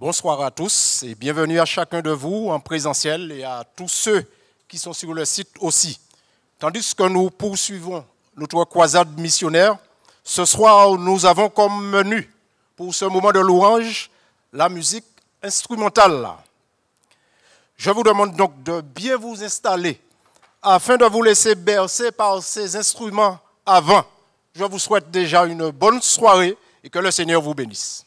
Bonsoir à tous et bienvenue à chacun de vous en présentiel et à tous ceux qui sont sur le site aussi. Tandis que nous poursuivons notre croisade missionnaire, ce soir nous avons comme menu pour ce moment de louange la musique instrumentale. Je vous demande donc de bien vous installer afin de vous laisser bercer par ces instruments avant. Je vous souhaite déjà une bonne soirée et que le Seigneur vous bénisse.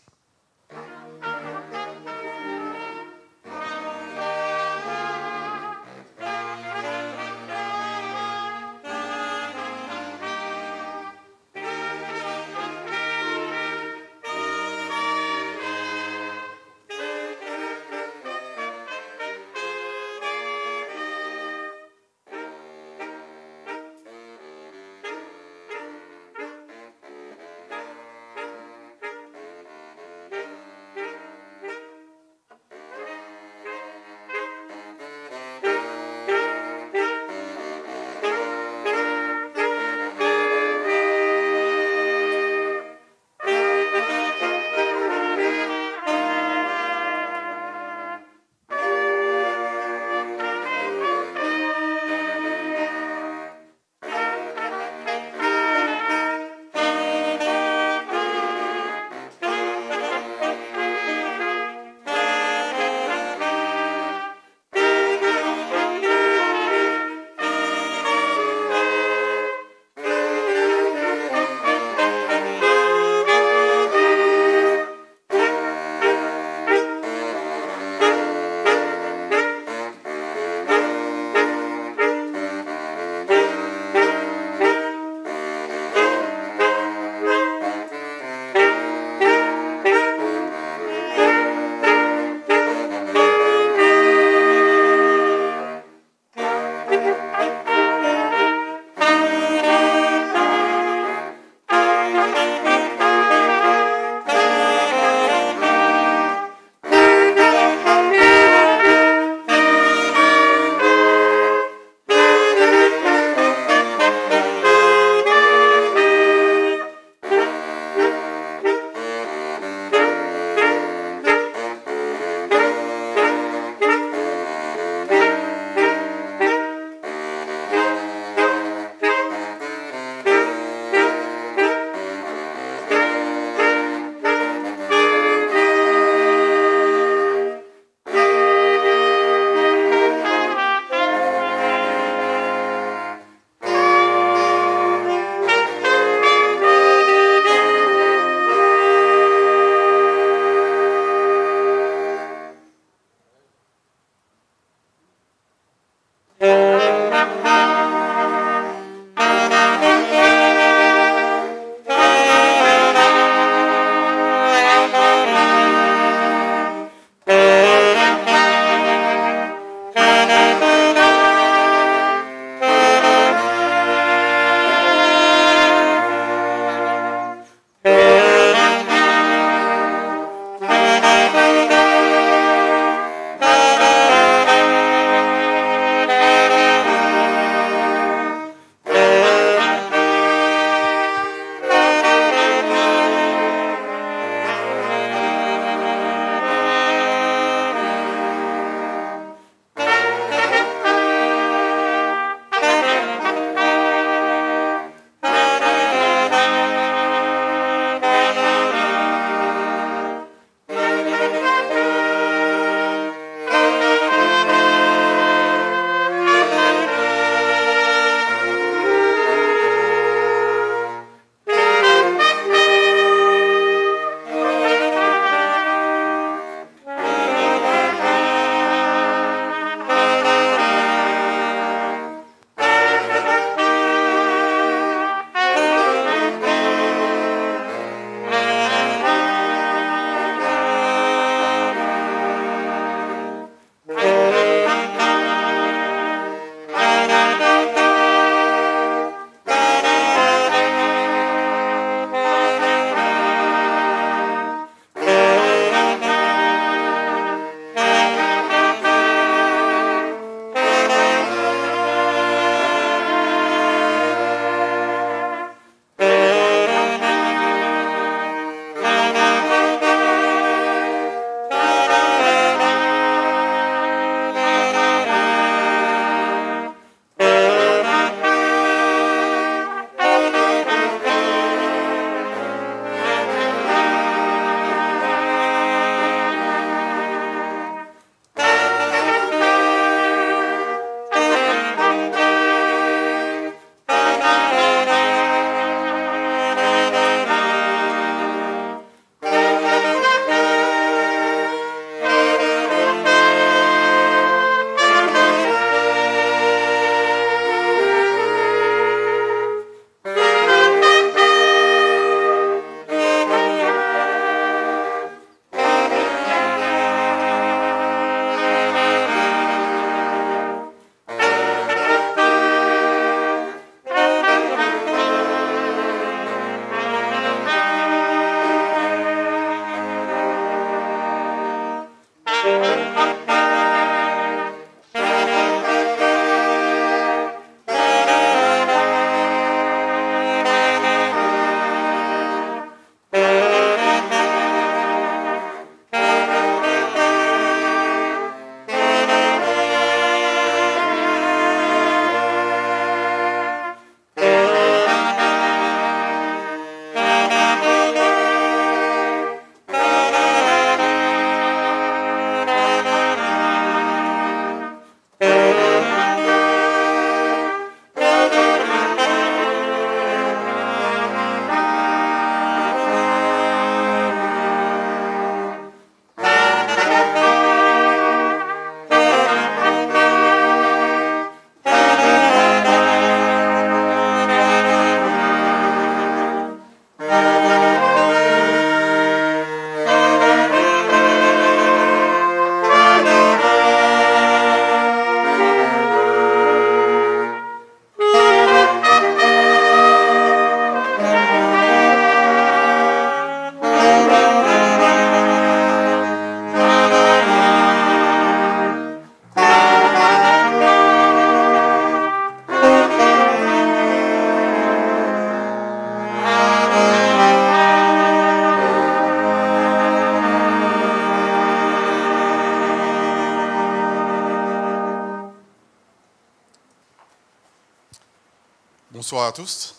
Bonsoir à tous.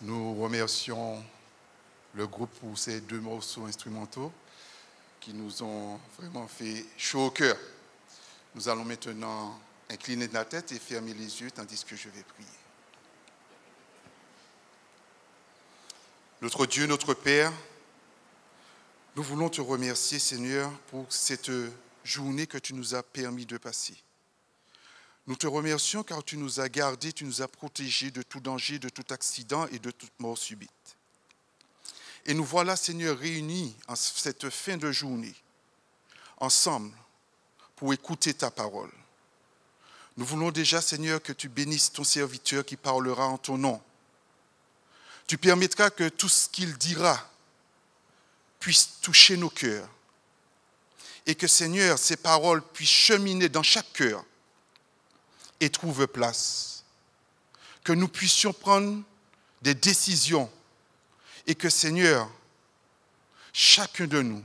Nous remercions le groupe pour ces 2 morceaux instrumentaux qui nous ont vraiment fait chaud au cœur. Nous allons maintenant incliner la tête et fermer les yeux tandis que je vais prier. Notre Dieu, notre Père, nous voulons te remercier, Seigneur, pour cette journée que tu nous as permis de passer. Nous te remercions car tu nous as gardés, tu nous as protégés de tout danger, de tout accident et de toute mort subite. Et nous voilà, Seigneur, réunis en cette fin de journée, ensemble, pour écouter ta parole. Nous voulons déjà, Seigneur, que tu bénisses ton serviteur qui parlera en ton nom. Tu permettras que tout ce qu'il dira puisse toucher nos cœurs. Et que, Seigneur, ces paroles puissent cheminer dans chaque cœur et trouve place. Que nous puissions prendre des décisions et que, Seigneur, chacun de nous,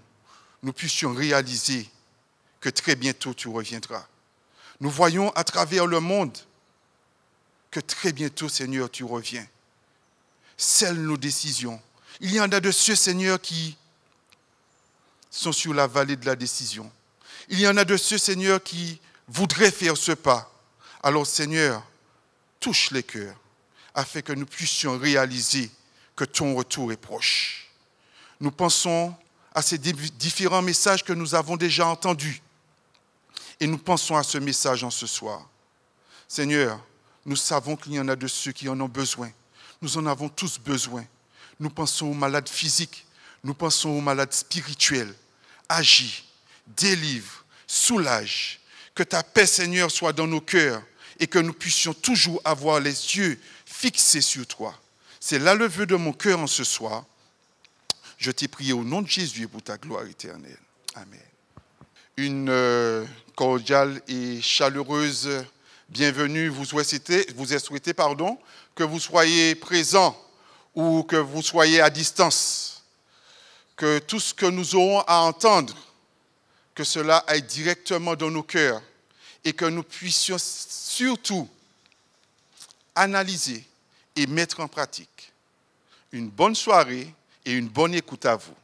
nous puissions réaliser que très bientôt tu reviendras. Nous voyons à travers le monde que très bientôt, Seigneur, tu reviens. Scelle nos décisions. Il y en a de ceux, Seigneur, qui sont sur la vallée de la décision. Il y en a de ceux, Seigneur, qui voudraient faire ce pas. Alors, Seigneur, touche les cœurs afin que nous puissions réaliser que ton retour est proche. Nous pensons à ces différents messages que nous avons déjà entendus et nous pensons à ce message en ce soir. Seigneur, nous savons qu'il y en a de ceux qui en ont besoin. Nous en avons tous besoin. Nous pensons aux malades physiques, nous pensons aux malades spirituels. Agis, délivre, soulage. Que ta paix, Seigneur, soit dans nos cœurs et que nous puissions toujours avoir les yeux fixés sur toi. C'est là le vœu de mon cœur en ce soir. Je t'ai prié au nom de Jésus pour ta gloire éternelle. Amen. Une cordiale et chaleureuse bienvenue vous est souhaitée, que vous soyez présents ou que vous soyez à distance. Que tout ce que nous aurons à entendre, que cela aille directement dans nos cœurs et que nous puissions surtout analyser et mettre en pratique. Une bonne soirée et une bonne écoute à vous.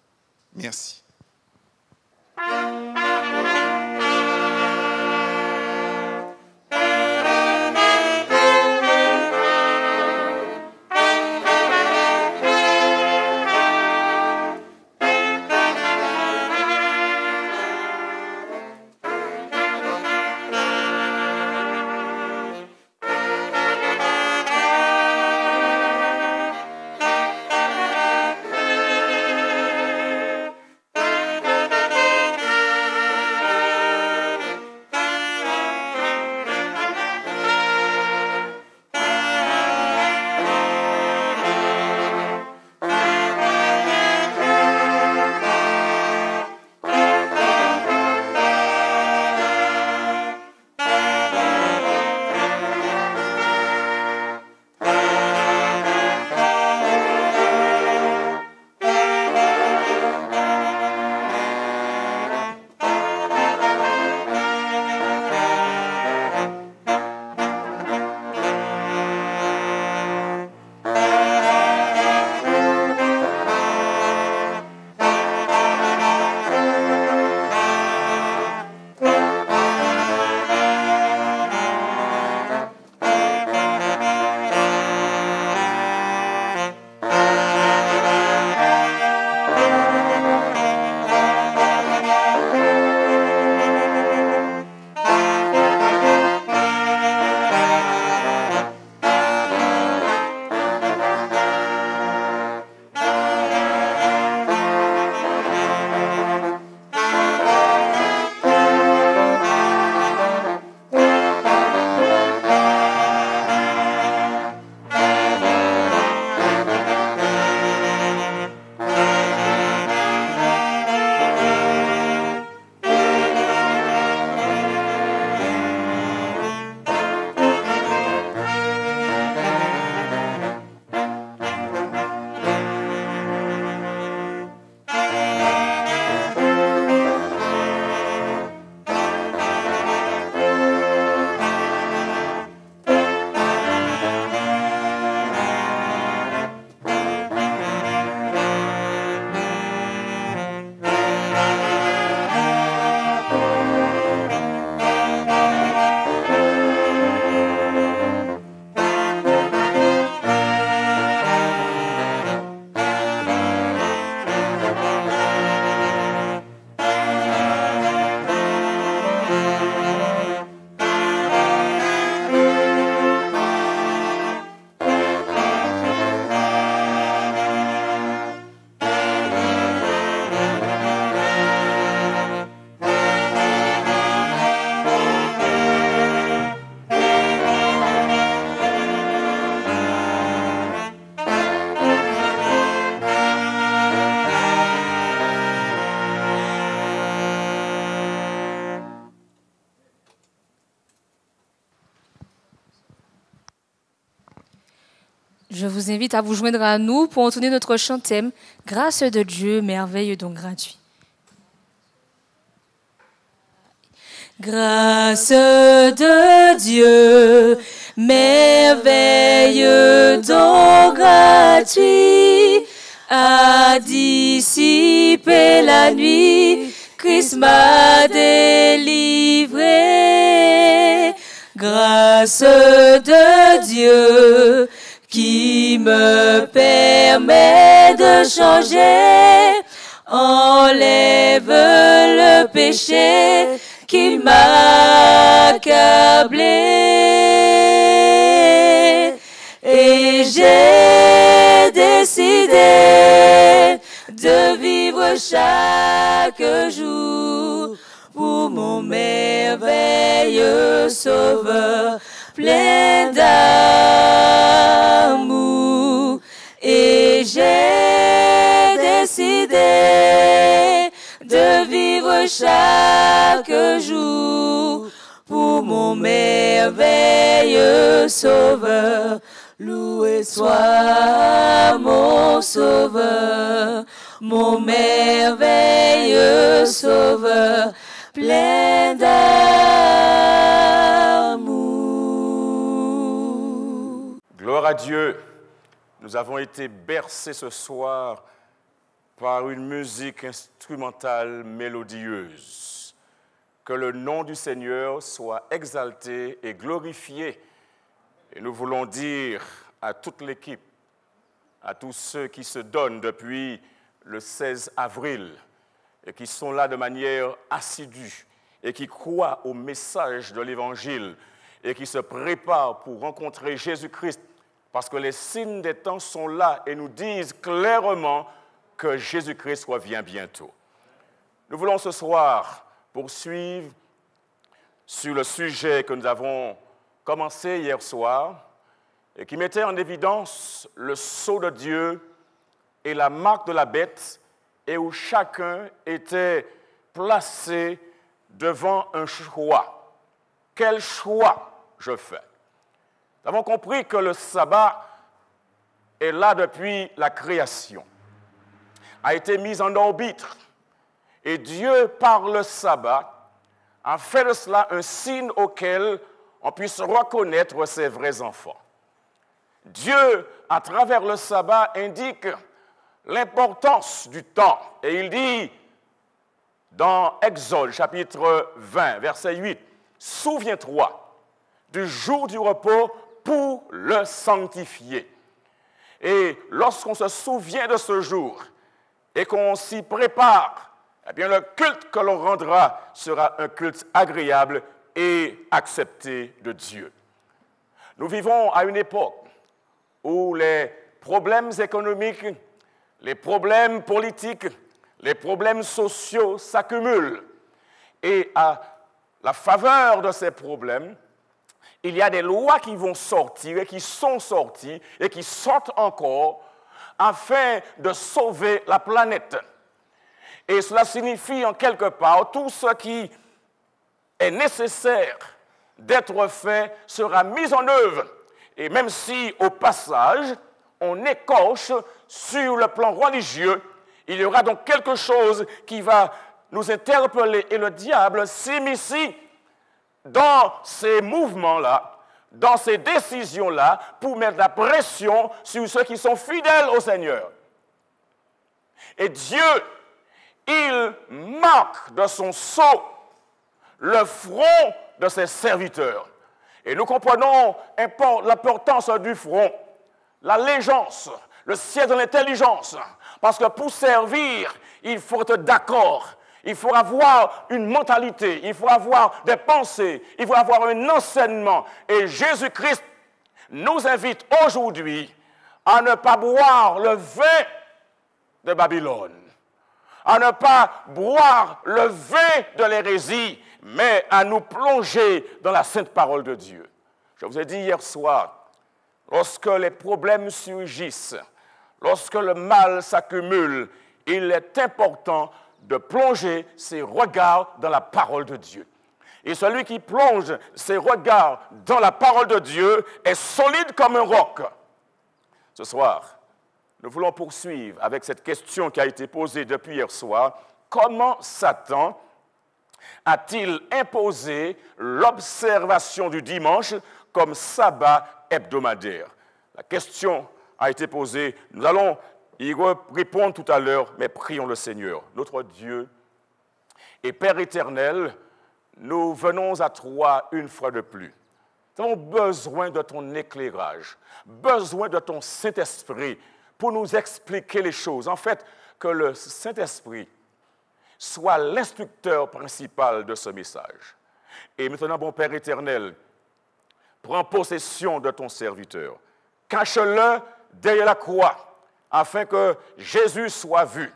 Merci. vous invite à vous joindre à nous pour entonner notre chant thème « Grâce de Dieu, merveille donc gratuit ». Grâce de Dieu, merveille donc gratuit, a dissipé la nuit, Christ m'a délivré. Grâce de Dieu qui me permet de changer, enlève le péché qui m'a accablé. Et j'ai décidé de vivre chaque jour pour mon merveilleux Sauveur, plein d'amour. Et j'ai décidé de vivre chaque jour pour mon merveilleux Sauveur. Loué soit mon Sauveur, mon merveilleux Sauveur, plein d'amour. Gloire à Dieu. Nous avons été bercés ce soir par une musique instrumentale mélodieuse. Que le nom du Seigneur soit exalté et glorifié. Et nous voulons dire à toute l'équipe, à tous ceux qui se donnent depuis le 16 avril et qui sont là de manière assidue et qui croient au message de l'Évangile et qui se préparent pour rencontrer Jésus-Christ, parce que les signes des temps sont là et nous disent clairement que Jésus-Christ revient bientôt. Nous voulons ce soir poursuivre sur le sujet que nous avons commencé hier soir et qui mettait en évidence le sceau de Dieu et la marque de la bête, et où chacun était placé devant un choix. Quel choix je fais? Nous avons compris que le sabbat est là depuis la création, a été mis en orbite, et Dieu, par le sabbat, a fait de cela un signe auquel on puisse reconnaître ses vrais enfants. Dieu, à travers le sabbat, indique l'importance du temps. Et il dit, dans Exode, chapitre 20, verset 8, « Souviens-toi du jour du repos pour le sanctifier. » Et lorsqu'on se souvient de ce jour et qu'on s'y prépare, eh bien, le culte que l'on rendra sera un culte agréable et accepté de Dieu. Nous vivons à une époque où les problèmes économiques, les problèmes politiques, les problèmes sociaux s'accumulent. Et à la faveur de ces problèmes, il y a des lois qui vont sortir et qui sont sorties et qui sortent encore afin de sauver la planète. Et cela signifie en quelque part tout ce qui est nécessaire d'être fait sera mis en œuvre. Et même si au passage, on écorche sur le plan religieux, il y aura donc quelque chose qui va nous interpeller. Et le diable s'immisce dans ces mouvements-là, dans ces décisions-là, pour mettre la pression sur ceux qui sont fidèles au Seigneur. Et Dieu, il marque de son sceau le front de ses serviteurs. Et nous comprenons l'importance du front, l'allégeance, le siège de l'intelligence. Parce que pour servir, il faut être d'accord. Il faut avoir une mentalité, il faut avoir des pensées, il faut avoir un enseignement. Et Jésus-Christ nous invite aujourd'hui à ne pas boire le vin de Babylone, à ne pas boire le vin de l'hérésie, mais à nous plonger dans la sainte parole de Dieu. Je vous ai dit hier soir, lorsque les problèmes surgissent, lorsque le mal s'accumule, il est important de plonger ses regards dans la parole de Dieu. Et celui qui plonge ses regards dans la parole de Dieu est solide comme un roc. Ce soir, nous voulons poursuivre avec cette question qui a été posée depuis hier soir. Comment Satan a-t-il imposé l'observation du dimanche comme sabbat hebdomadaire? La question a été posée. Nous allons y répondre tout à l'heure, mais prions le Seigneur. Notre Dieu et Père éternel, nous venons à toi une fois de plus. Nous avons besoin de ton éclairage, besoin de ton Saint-Esprit pour nous expliquer les choses. En fait, que le Saint-Esprit soit l'instructeur principal de ce message. Et maintenant, bon Père éternel, prends possession de ton serviteur. Cache-le derrière la croix, afin que Jésus soit vu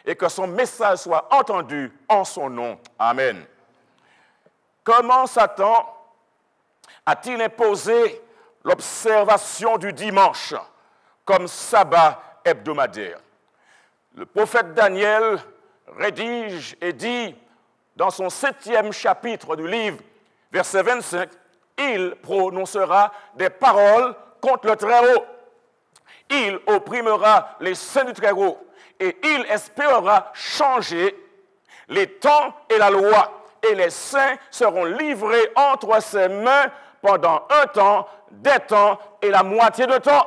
et que son message soit entendu en son nom. Amen. Comment Satan a-t-il imposé l'observation du dimanche comme sabbat hebdomadaire? Le prophète Daniel rédige et dit dans son 7e chapitre du livre, verset 25, « Il prononcera des paroles contre le Très-Haut. Il opprimera les saints du Très-Haut et il espérera changer les temps et la loi. Et les saints seront livrés entre ses mains pendant un temps, des temps et la moitié de temps. »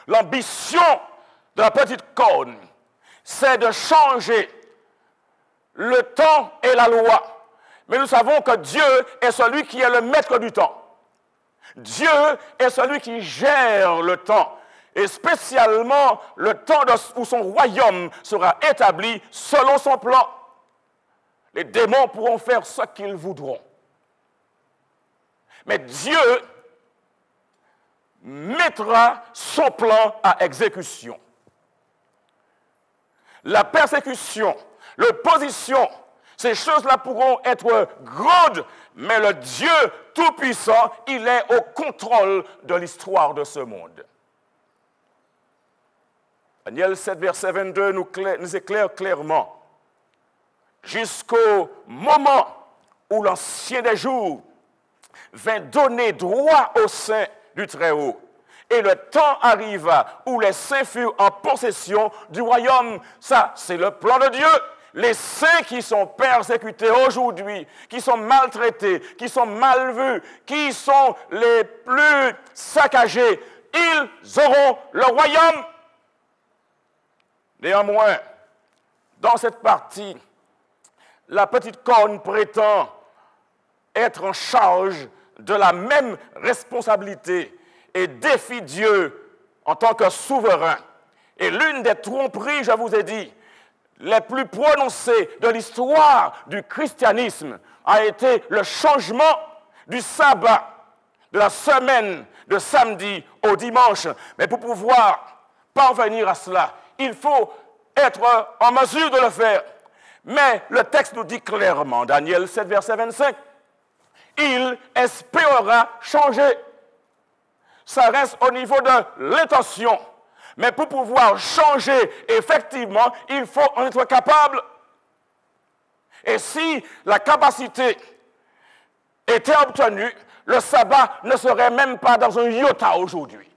L'ambition de la petite corne, c'est de changer le temps et la loi. Mais nous savons que Dieu est celui qui est le maître du temps. Dieu est celui qui gère le temps. Et spécialement le temps où son royaume sera établi selon son plan. Les démons pourront faire ce qu'ils voudront. Mais Dieu mettra son plan à exécution. La persécution, l'opposition, ces choses-là pourront être grandes, mais le Dieu Tout-Puissant, il est au contrôle de l'histoire de ce monde. Daniel 7, verset 22 nous éclaire clairement. Jusqu'au moment où l'Ancien des Jours vint donner droit aux saints du Très-Haut. Et le temps arriva où les saints furent en possession du royaume. Ça, c'est le plan de Dieu. Les saints qui sont persécutés aujourd'hui, qui sont maltraités, qui sont mal vus, qui sont les plus saccagés, ils auront le royaume. Néanmoins, dans cette partie, la petite corne prétend être en charge de la même responsabilité et défie Dieu en tant que souverain. Et l'une des tromperies, je vous ai dit, les plus prononcées de l'histoire du christianisme a été le changement du sabbat, de la semaine de samedi au dimanche. Mais pour pouvoir parvenir à cela, il faut être en mesure de le faire. Mais le texte nous dit clairement, Daniel 7, verset 25, il espérera changer. Ça reste au niveau de l'intention. Mais pour pouvoir changer, effectivement, il faut en être capable. Et si la capacité était obtenue, le sabbat ne serait même pas dans un iota aujourd'hui.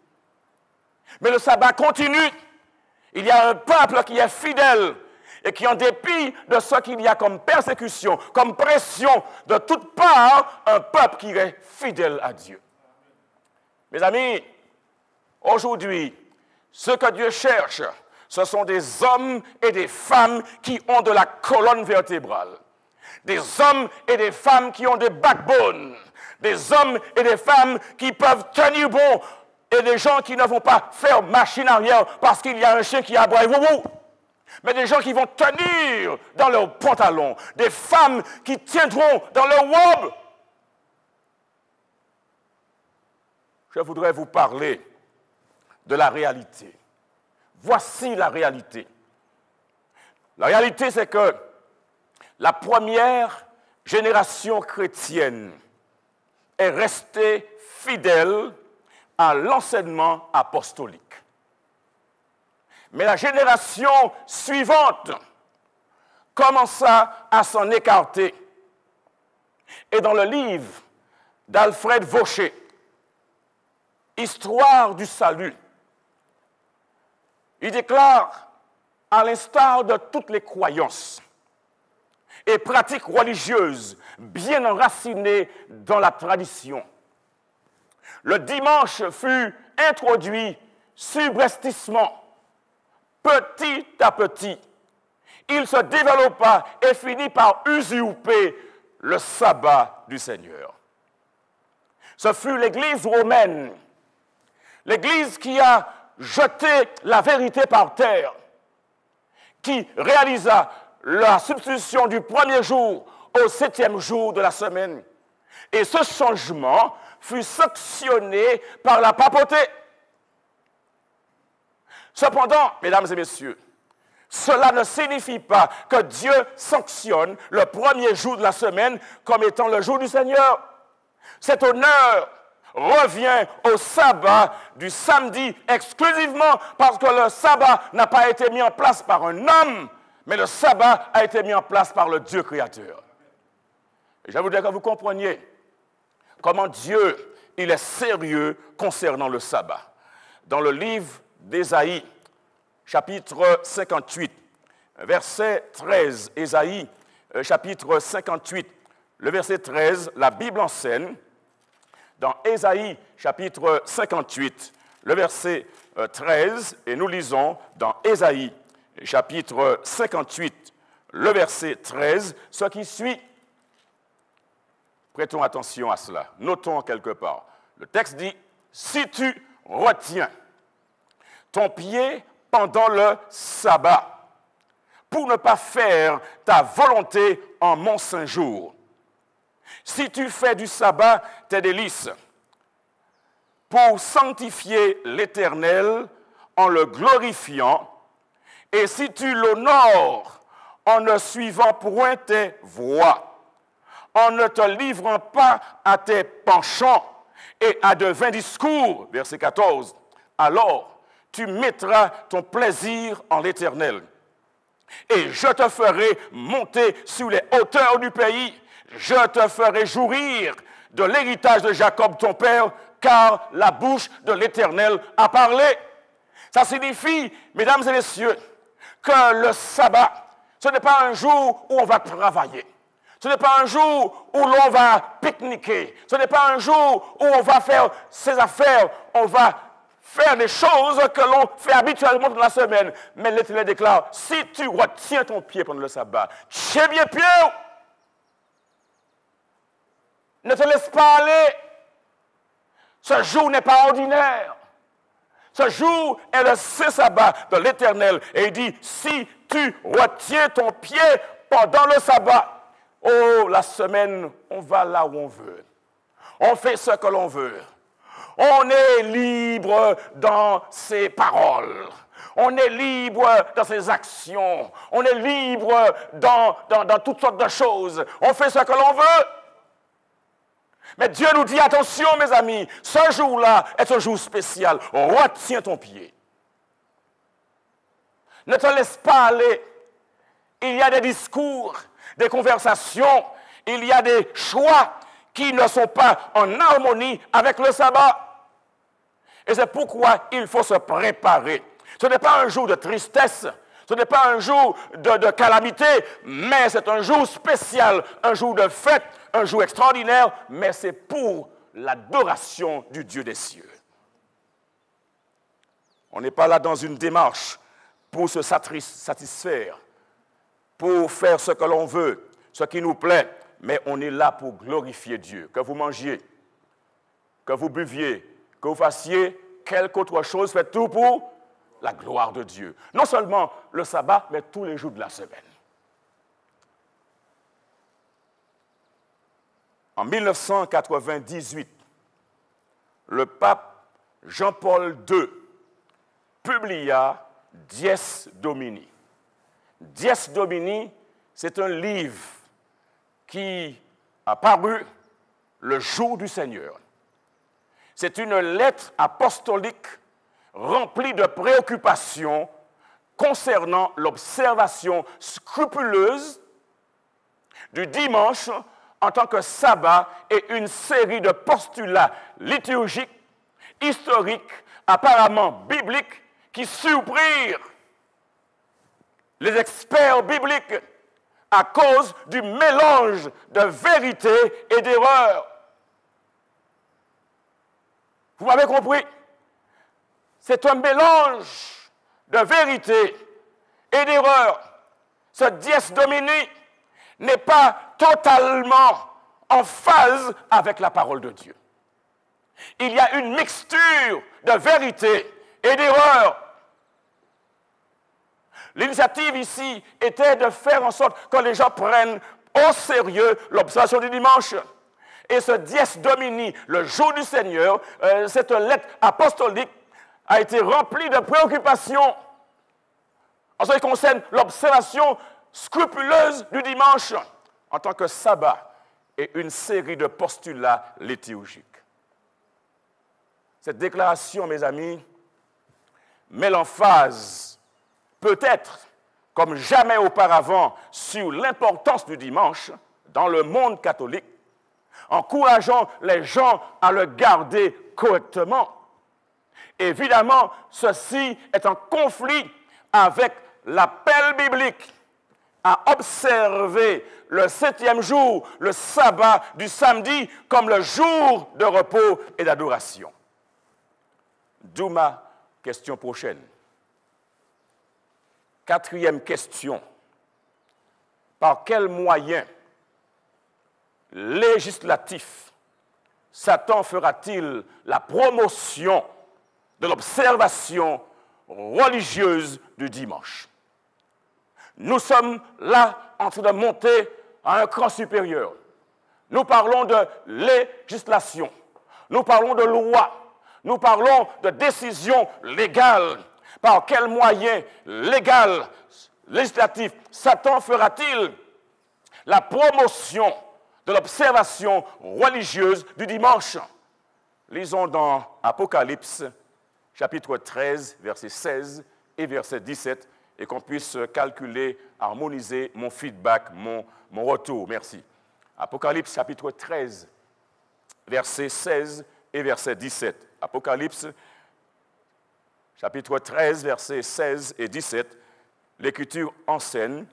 Mais le sabbat continue. Il y a un peuple qui est fidèle et qui, en dépit de ce qu'il y a comme persécution, comme pression de toutes parts, un peuple qui est fidèle à Dieu. Mes amis, aujourd'hui, ce que Dieu cherche, ce sont des hommes et des femmes qui ont de la colonne vertébrale. Des hommes et des femmes qui ont des backbones. Des hommes et des femmes qui peuvent tenir bon. Et des gens qui ne vont pas faire machine arrière parce qu'il y a un chien qui aboie. Mais des gens qui vont tenir dans leurs pantalons. Des femmes qui tiendront dans leur robe. Je voudrais vous parler de la réalité. Voici la réalité. La réalité, c'est que la première génération chrétienne est restée fidèle à l'enseignement apostolique. Mais la génération suivante commença à s'en écarter. Et dans le livre d'Alfred Vaucher, Histoire du salut, il déclare, à l'instar de toutes les croyances et pratiques religieuses bien enracinées dans la tradition, le dimanche fut introduit subrepticement, petit à petit. Il se développa et finit par usurper le sabbat du Seigneur. Ce fut l'Église romaine, l'Église qui a jeté la vérité par terre, qui réalisa la substitution du premier jour au 7e jour de la semaine. Et ce changement fut sanctionné par la papauté. Cependant, mesdames et messieurs, cela ne signifie pas que Dieu sanctionne le premier jour de la semaine comme étant le jour du Seigneur. Cet honneur revient au sabbat du samedi exclusivement parce que le sabbat n'a pas été mis en place par un homme, mais le sabbat a été mis en place par le Dieu créateur. Et je voudrais que vous compreniez comment Dieu, il est sérieux concernant le sabbat. Dans le livre d'Ésaïe, chapitre 58, verset 13, Ésaïe, chapitre 58, le verset 13, la Bible enseigne, dans Ésaïe, chapitre 58, le verset 13, et nous lisons dans Ésaïe, chapitre 58, le verset 13, ce qui suit. Prêtons attention à cela, notons quelque part. Le texte dit, « Si tu retiens ton pied pendant le sabbat, pour ne pas faire ta volonté en mon saint jour. Si tu fais du sabbat tes délices, pour sanctifier l'Éternel en le glorifiant, et si tu l'honores en ne suivant point tes voies, en ne te livrant pas à tes penchants et à de vains discours, verset 14, alors tu mettras ton plaisir en l'Éternel. Et je te ferai monter sur les hauteurs du pays, je te ferai jouir de l'héritage de Jacob ton père, car la bouche de l'Éternel a parlé. Ça signifie, mesdames et messieurs, que le sabbat, ce n'est pas un jour où on va travailler. Ce n'est pas un jour où l'on va pique-niquer. Ce n'est pas un jour où on va faire ses affaires. On va faire des choses que l'on fait habituellement dans la semaine. Mais l'Éternel déclare, si tu retiens ton pied pendant le sabbat, tiens bien pied. Ne te laisse pas aller. Ce jour n'est pas ordinaire. Ce jour est le saint sabbat de l'Éternel. Et il dit, si tu retiens ton pied pendant le sabbat, oh, la semaine, on va là où on veut. On fait ce que l'on veut. On est libre dans ses paroles. On est libre dans ses actions. On est libre dans toutes sortes de choses. On fait ce que l'on veut. Mais Dieu nous dit, attention mes amis, ce jour-là est un jour spécial. Retiens ton pied. Ne te laisse pas aller. Il y a des discours, des conversations, il y a des choix qui ne sont pas en harmonie avec le sabbat. Et c'est pourquoi il faut se préparer. Ce n'est pas un jour de tristesse, ce n'est pas un jour de calamité, mais c'est un jour spécial, un jour de fête, un jour extraordinaire, mais c'est pour l'adoration du Dieu des cieux. On n'est pas là dans une démarche pour se satisfaire, pour faire ce que l'on veut, ce qui nous plaît, mais on est là pour glorifier Dieu. Que vous mangiez, que vous buviez, que vous fassiez quelque autre chose, faites tout pour la gloire de Dieu. Non seulement le sabbat, mais tous les jours de la semaine. En 1998, le pape Jean-Paul II publia Dies Domini. Dies Domini, c'est un livre qui a paru le jour du Seigneur. C'est une lettre apostolique remplie de préoccupations concernant l'observation scrupuleuse du dimanche en tant que sabbat et une série de postulats liturgiques, historiques, apparemment bibliques qui surprirent les experts bibliques à cause du mélange de vérité et d'erreur. Vous m'avez compris? C'est un mélange de vérité et d'erreur. Ce dies domini n'est pas totalement en phase avec la parole de Dieu. Il y a une mixture de vérité et d'erreur. L'initiative ici était de faire en sorte que les gens prennent au sérieux l'observation du dimanche. Et ce dies domini, le jour du Seigneur, cette lettre apostolique a été remplie de préoccupations en ce qui concerne l'observation scrupuleuse du dimanche en tant que sabbat et une série de postulats liturgiques. Cette déclaration, mes amis, met l'emphase, peut-être comme jamais auparavant, sur l'importance du dimanche dans le monde catholique, encourageant les gens à le garder correctement. Évidemment, ceci est en conflit avec l'appel biblique à observer le 7e jour, le sabbat du samedi, comme le jour de repos et d'adoration. D'où ma question prochaine. 4e question. Par quel moyen législatif Satan fera-t-il la promotion de l'observation religieuse du dimanche? Nous sommes là en train de monter à un cran supérieur. Nous parlons de législation, nous parlons de loi, nous parlons de décision légale. Par quel moyen légal, législatif, Satan fera-t-il la promotion de l'observation religieuse du dimanche? Lisons dans Apocalypse, chapitre 13, verset 16 et verset 17, et qu'on puisse calculer, harmoniser mon feedback, mon retour. Merci. Apocalypse, chapitre 13, verset 16 et verset 17. Apocalypse, chapitre 13, versets 16 et 17, l'Écriture enseigne,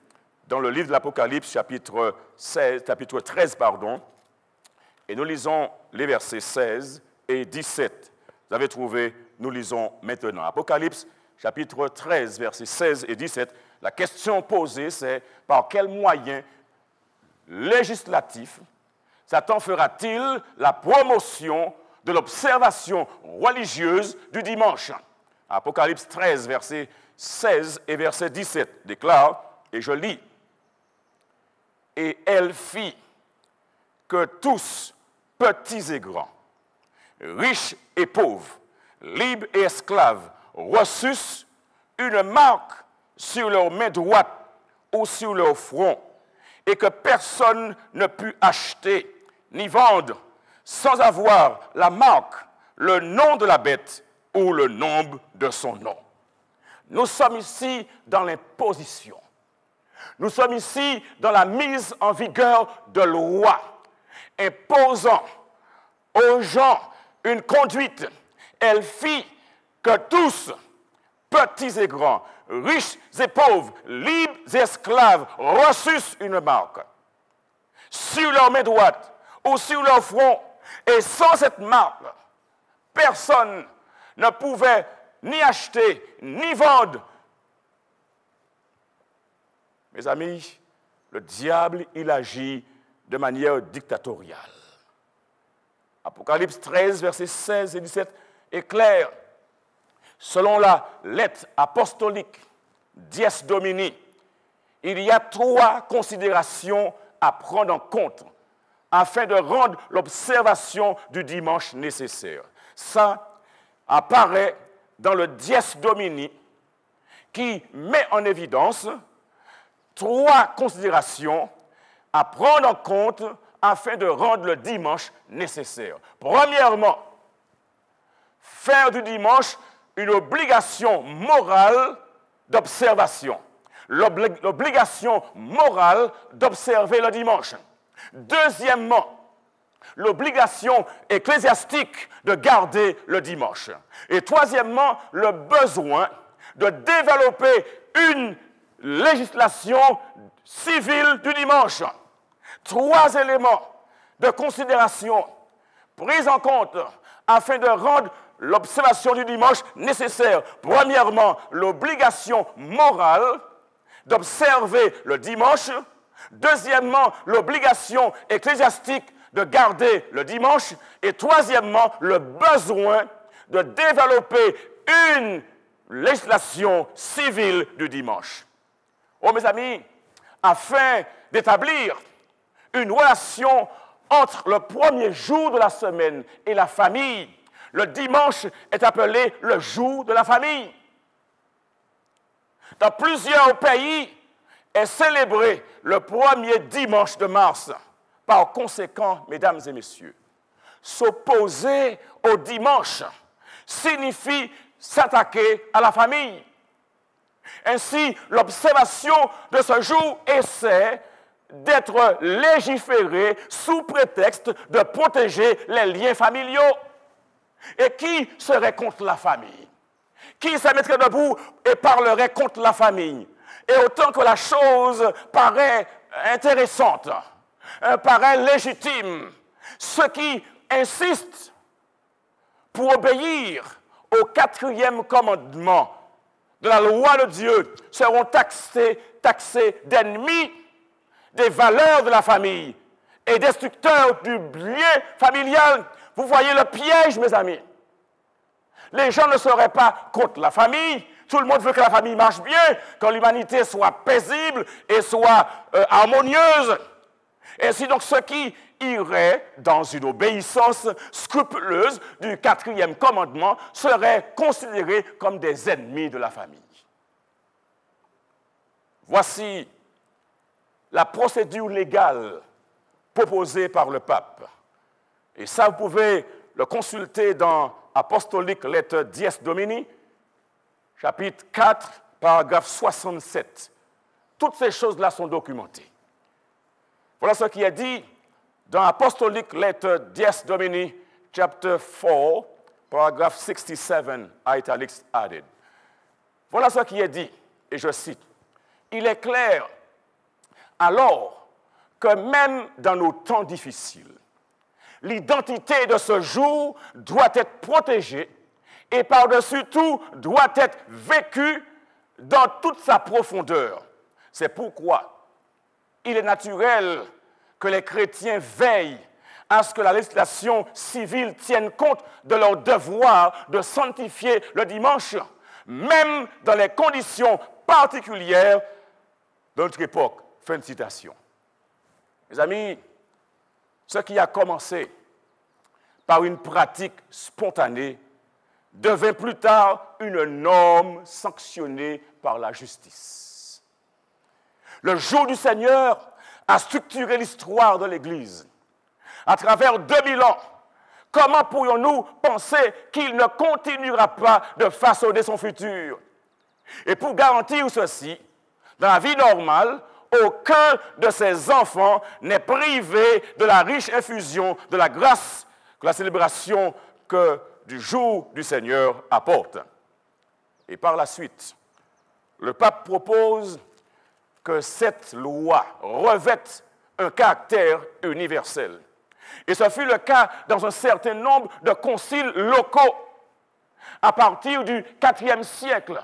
dans le livre de l'Apocalypse, chapitre 13, et nous lisons les versets 16 et 17. Vous avez trouvé, nous lisons maintenant. Apocalypse, chapitre 13, versets 16 et 17, la question posée, c'est par quel moyen législatif Satan fera-t-il la promotion de l'observation religieuse du dimanche? Apocalypse 13, verset 16 et verset 17 déclare, et je lis, « Et elle fit que tous, petits et grands, riches et pauvres, libres et esclaves, reçussent une marque sur leur main droite ou sur leur front, et que personne ne put acheter ni vendre sans avoir la marque, le nom de la bête ou le nombre de son nom. » Nous sommes ici dans l'imposition. Nous sommes ici dans la mise en vigueur de lois, imposant aux gens une conduite. Elle fit que tous, petits et grands, riches et pauvres, libres et esclaves, reçussent une marque sur leur main droite ou sur leur front. Et sans cette marque, personne ne pouvait ni acheter, ni vendre. Mes amis, le diable, il agit de manière dictatoriale. Apocalypse 13, versets 16 et 17 est clair. Selon la lettre apostolique Dies Domini, il y a 3 considérations à prendre en compte afin de rendre l'observation du dimanche nécessaire. Ça apparaît dans le Dies Domini qui met en évidence 3 considérations à prendre en compte afin de rendre le dimanche nécessaire. Premièrement, faire du dimanche une obligation morale d'observation. L'obligation morale d'observer le dimanche. Deuxièmement, l'obligation ecclésiastique de garder le dimanche. Et troisièmement, le besoin de développer une législation civile du dimanche. 3 éléments de considération pris en compte afin de rendre l'observation du dimanche nécessaire. Premièrement, l'obligation morale d'observer le dimanche. Deuxièmement, l'obligation ecclésiastique de garder le dimanche. Et troisièmement, le besoin de développer une législation civile du dimanche. Oh mes amis, afin d'établir une relation entre le premier jour de la semaine et la famille, le dimanche est appelé le jour de la famille. Dans plusieurs pays, est célébré le premier dimanche de mars. Par conséquent, mesdames et messieurs, s'opposer au dimanche signifie s'attaquer à la famille. Ainsi, l'observation de ce jour essaie d'être légiférée sous prétexte de protéger les liens familiaux. Et qui serait contre la famille? Qui se mettrait debout et parlerait contre la famille? Et autant que la chose paraît intéressante, paraît légitime, ceux qui insistent pour obéir au 4e commandement de la loi de Dieu seront taxés d'ennemis des valeurs de la famille et destructeurs du lien familial. Vous voyez le piège, mes amis. Les gens ne seraient pas contre la famille. Tout le monde veut que la famille marche bien, que l'humanité soit paisible et soit harmonieuse. Ainsi donc, ceux qui iraient dans une obéissance scrupuleuse du 4e commandement seraient considérés comme des ennemis de la famille. Voici la procédure légale proposée par le pape. Et ça, vous pouvez le consulter dans Apostolic Letter Dies Domini, chapitre 4, paragraphe 67. Toutes ces choses-là sont documentées. Voilà ce qui est dit dans Apostolic Letter Dies Domini, chapter 4, paragraphe 67, italics added. Voilà ce qui est dit, et je cite. Il est clair, alors, que même dans nos temps difficiles, l'identité de ce jour doit être protégée et par-dessus tout doit être vécue dans toute sa profondeur. C'est pourquoi il est naturel que les chrétiens veillent à ce que la législation civile tienne compte de leur devoir de sanctifier le dimanche, même dans les conditions particulières de notre époque. Fin de citation. Mes amis, ce qui a commencé par une pratique spontanée devint plus tard une norme sanctionnée par la justice. Le jour du Seigneur a structuré l'histoire de l'Église. À travers 2000 ans, comment pourrions-nous penser qu'il ne continuera pas de façonner son futur? Et pour garantir ceci, dans la vie normale, aucun de ses enfants n'est privé de la riche infusion de la grâce que la célébration du jour du Seigneur apporte. Et par la suite, le pape propose que cette loi revête un caractère universel. Et ce fut le cas dans un certain nombre de conciles locaux à partir du IVe siècle,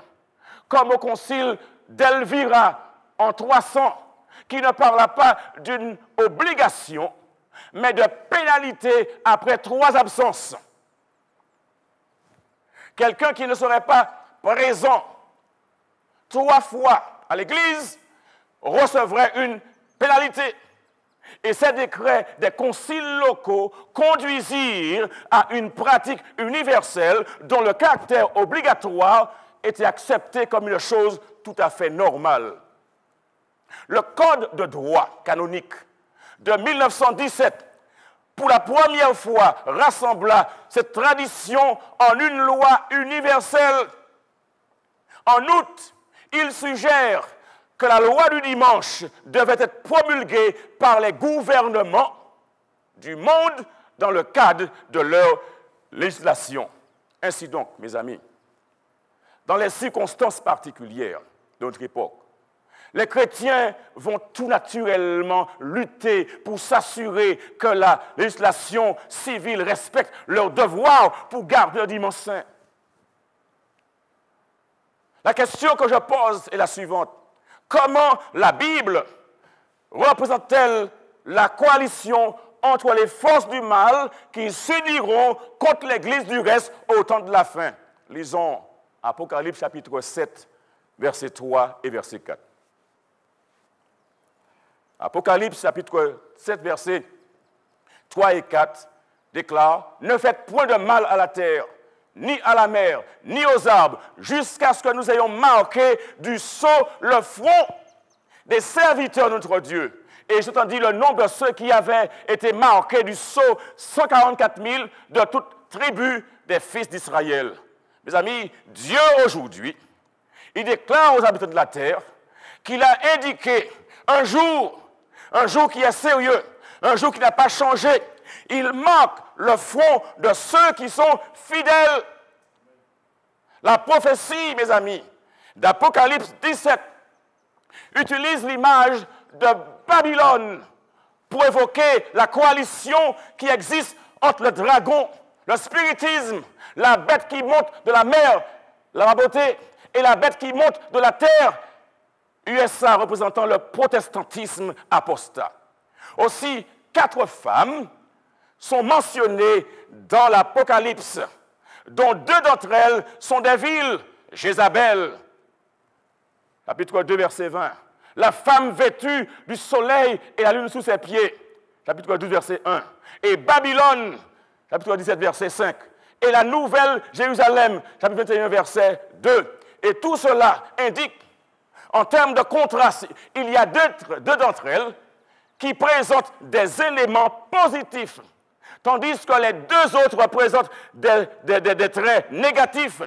comme au concile d'Elvira en 300, qui ne parla pas d'une obligation, mais de pénalité après 3 absences. Quelqu'un qui ne serait pas présent 3 fois à l'Église recevrait une pénalité. Et ces décrets des conciles locaux conduisirent à une pratique universelle dont le caractère obligatoire était accepté comme une chose tout à fait normale. Le Code de droit canonique de 1917, pour la première fois, rassembla cette tradition en une loi universelle. En outre, il suggère que la loi du dimanche devait être promulguée par les gouvernements du monde dans le cadre de leur législation. Ainsi donc, mes amis, dans les circonstances particulières de notre époque. Les chrétiens vont tout naturellement lutter pour s'assurer que la législation civile respecte leurs devoirs pour garder le dimanche saint. La question que je pose est la suivante. Comment la Bible représente-t-elle la coalition entre les forces du mal qui s'uniront contre l'Église du reste au temps de la fin? Lisons Apocalypse chapitre 7, verset 3 et verset 4. Apocalypse chapitre 7, versets 3 et 4 déclare « Ne faites point de mal à la terre, ni à la mer, ni aux arbres, jusqu'à ce que nous ayons marqué du sceau le front des serviteurs de notre Dieu. » Et je t'en dis le nombre de ceux qui avaient été marqués du sceau, 144 000 de toute tribu des fils d'Israël. Mes amis, Dieu aujourd'hui, il déclare aux habitants de la terre qu'il a indiqué un jour qui est sérieux, un jour qui n'a pas changé. Il marque le front de ceux qui sont fidèles. La prophétie, mes amis, d'Apocalypse 17 utilise l'image de Babylone pour évoquer la coalition qui existe entre le dragon, le spiritisme, la bête qui monte de la mer, la beauté, et la bête qui monte de la terre, USA représentant le protestantisme apostat. Aussi, 4 femmes sont mentionnées dans l'Apocalypse, dont 2 d'entre elles sont des villes, Jézabel, chapitre 2, verset 20. La femme vêtue du soleil et la lune sous ses pieds, chapitre 12, verset 1. Et Babylone, chapitre 17, verset 5. Et la nouvelle Jérusalem, chapitre 21, verset 2. Et tout cela indique, en termes de contraste, il y a deux d'entre elles qui présentent des éléments positifs, tandis que les 2 autres représentent des traits négatifs.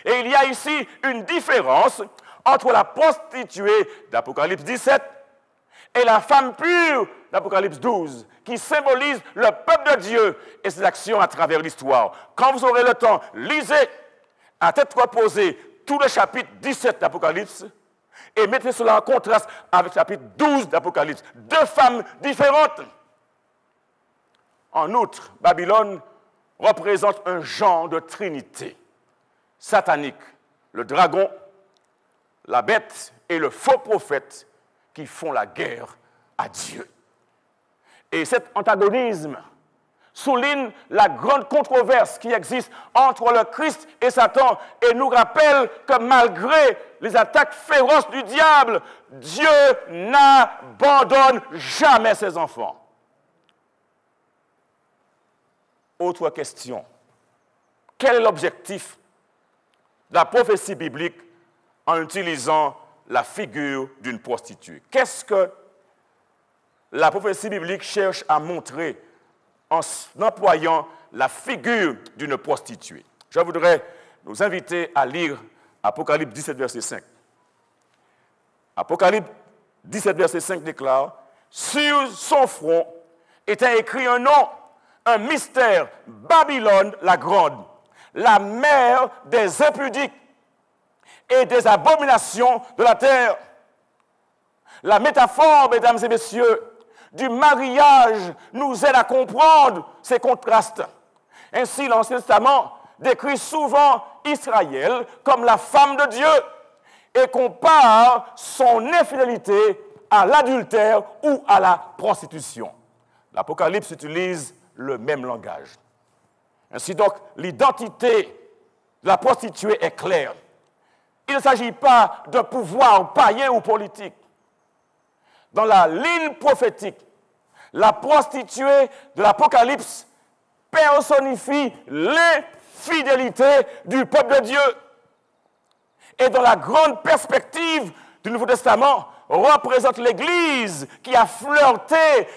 Et il y a ici une différence entre la prostituée d'Apocalypse 17 et la femme pure d'Apocalypse 12, qui symbolise le peuple de Dieu et ses actions à travers l'histoire. Quand vous aurez le temps, lisez à tête reposée tout le chapitre 17 d'Apocalypse et mettez cela en contraste avec le chapitre 12 d'Apocalypse. 2 femmes différentes. En outre, Babylone représente un genre de trinité satanique. Le dragon, la bête et le faux prophète qui font la guerre à Dieu. Et cet antagonisme souligne la grande controverse qui existe entre le Christ et Satan et nous rappelle que malgré les attaques féroces du diable, Dieu n'abandonne jamais ses enfants. Autre question. Quel est l'objectif de la prophétie biblique en utilisant la figure d'une prostituée? Qu'est-ce que la prophétie biblique cherche à montrer en employant la figure d'une prostituée? Je voudrais nous inviter à lire Apocalypse 17, verset 5. Apocalypse 17, verset 5 déclare « Sur son front était écrit un nom, un mystère, Babylone la grande, la mère des impudiques et des abominations de la terre. » La métaphore, mesdames et messieurs, du mariage nous aide à comprendre ces contrastes. Ainsi, l'Ancien Testament décrit souvent Israël comme la femme de Dieu et compare son infidélité à l'adultère ou à la prostitution. L'Apocalypse utilise le même langage. Ainsi donc, l'identité de la prostituée est claire. Il ne s'agit pas d'un pouvoir païen ou politique. Dans la ligne prophétique, la prostituée de l'Apocalypse personnifie l'infidélité du peuple de Dieu. Et dans la grande perspective du Nouveau Testament, représente l'Église qui a flirté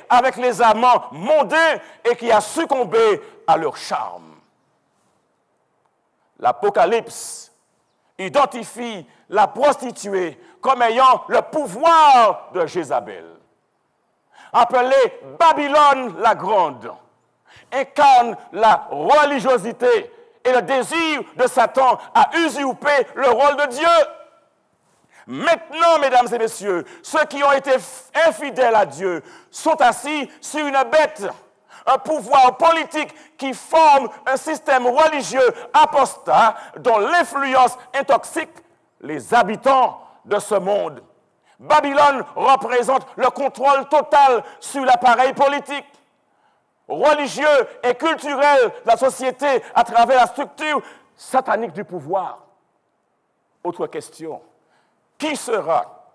avec les amants mondains et qui a succombé à leur charme. L'Apocalypse identifie la prostituée comme ayant le pouvoir de Jézabel. Appelée Babylone la Grande, incarne la religiosité et le désir de Satan à usurper le rôle de Dieu. Maintenant, mesdames et messieurs, ceux qui ont été infidèles à Dieu sont assis sur une bête, un pouvoir politique qui forme un système religieux apostat dont l'influence intoxique les habitants de ce monde. Babylone représente le contrôle total sur l'appareil politique, religieux et culturel de la société à travers la structure satanique du pouvoir. Autre question. Qui sera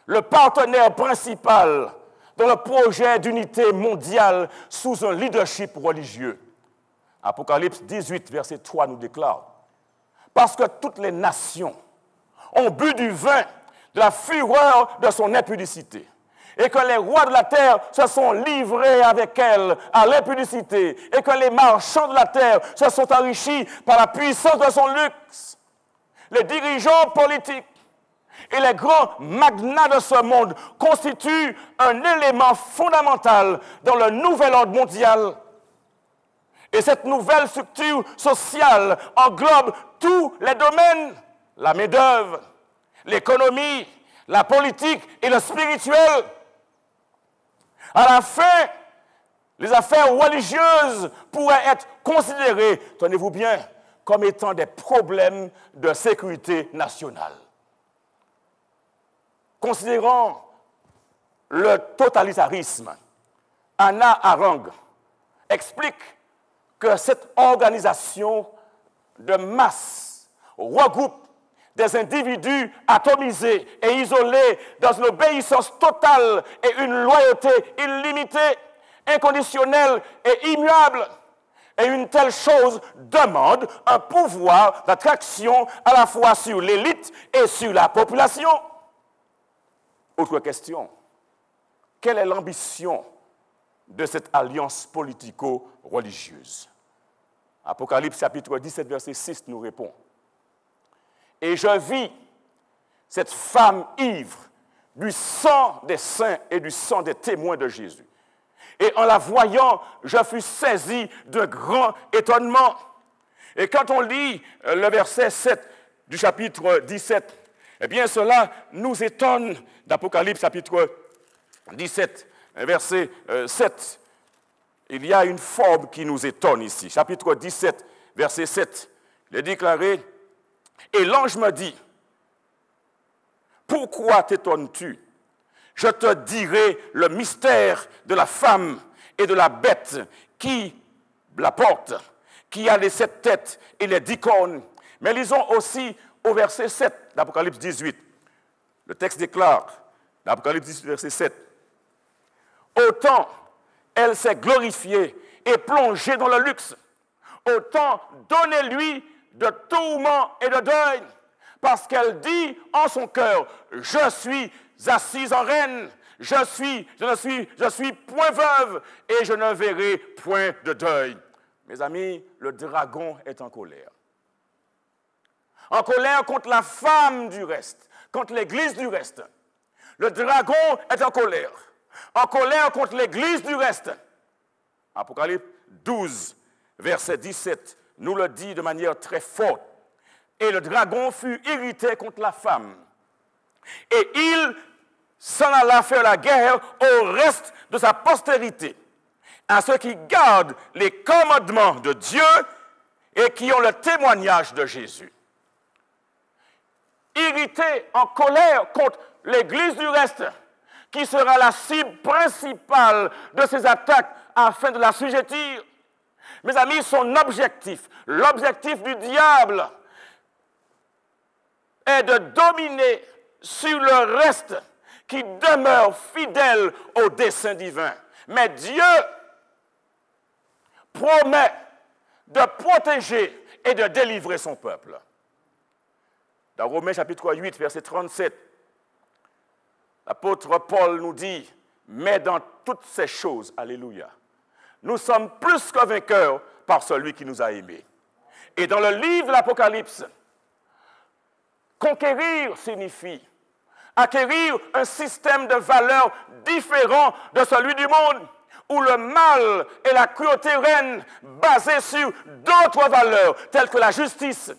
le partenaire principal dans le projet d'unité mondiale sous un leadership religieux? Apocalypse 18, verset 3 nous déclare « Parce que toutes les nations ont bu du vin de la fureur de son impudicité, et que les rois de la terre se sont livrés avec elle à l'impudicité, et que les marchands de la terre se sont enrichis par la puissance de son luxe. Les dirigeants politiques et les grands magnats de ce monde constituent un élément fondamental dans le nouvel ordre mondial. Et cette nouvelle structure sociale englobe tous les domaines, la main-d'œuvre, l'économie, la politique et le spirituel. À la fin, les affaires religieuses pourraient être considérées, tenez-vous bien, comme étant des problèmes de sécurité nationale. Considérant le totalitarisme, Hannah Arendt explique que cette organisation de masse regroupe des individus atomisés et isolés dans une obéissance totale et une loyauté illimitée, inconditionnelle et immuable. Et une telle chose demande un pouvoir d'attraction à la fois sur l'élite et sur la population. Autre question. Quelle est l'ambition de cette alliance politico-religieuse? Apocalypse chapitre 17, verset 6 nous répond. Et je vis cette femme ivre du sang des saints et du sang des témoins de Jésus. Et en la voyant, je fus saisi d'un grand étonnement. Et quand on lit le verset 7 du chapitre 17, eh bien cela nous étonne d'Apocalypse chapitre 17, verset 7. Il y a une forme qui nous étonne ici. Chapitre 17, verset 7. Il est déclaré, et l'ange me dit, pourquoi t'étonnes-tu? Je te dirai le mystère de la femme et de la bête qui la porte, qui a les 7 têtes et les 10 cornes. Mais lisons aussi au verset 7 d'Apocalypse 18. Le texte déclare, d'Apocalypse 18, verset 7, autant elle s'est glorifiée et plongée dans le luxe, autant donnez-lui de tourments et de deuil, parce qu'elle dit en son cœur, je suis assise en reine, je suis point veuve et je ne verrai point de deuil. Mes amis, le dragon est en colère. En colère contre la femme du reste, contre l'église du reste. Le dragon est en colère contre l'église du reste. Apocalypse 12, verset 17, nous le dit de manière très forte. Et le dragon fut irrité contre la femme. Et il s'en alla faire la guerre au reste de sa postérité, à ceux qui gardent les commandements de Dieu et qui ont le témoignage de Jésus. Irrité, en colère contre l'Église du reste, qui sera la cible principale de ces attaques afin de la sujettir. Mes amis, son objectif, l'objectif du diable, est de dominer sur le reste qui demeure fidèle au dessein divin. Mais Dieu promet de protéger et de délivrer son peuple. Dans Romains chapitre 8, verset 37, l'apôtre Paul nous dit, mais dans toutes ces choses, alléluia, nous sommes plus que vainqueurs par celui qui nous a aimés. Et dans le livre de l'Apocalypse, conquérir signifie acquérir un système de valeurs différent de celui du monde, où le mal et la cruauté règnent, basés sur d'autres valeurs telles que la justice,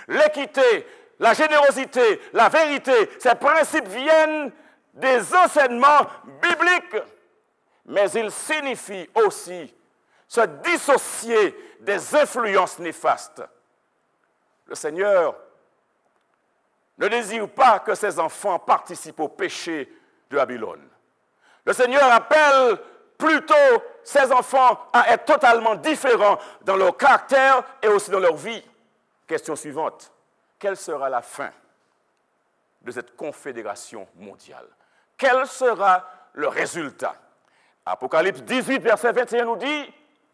l'équité, la générosité, la vérité. Ces principes viennent des enseignements bibliques, mais ils signifient aussi se dissocier des influences néfastes. Le Seigneur ne désire pas que ses enfants participent au péché de Babylone. Le Seigneur appelle plutôt ses enfants à être totalement différents dans leur caractère et aussi dans leur vie. Question suivante. Quelle sera la fin de cette confédération mondiale? Quel sera le résultat? Apocalypse 18, verset 21 nous dit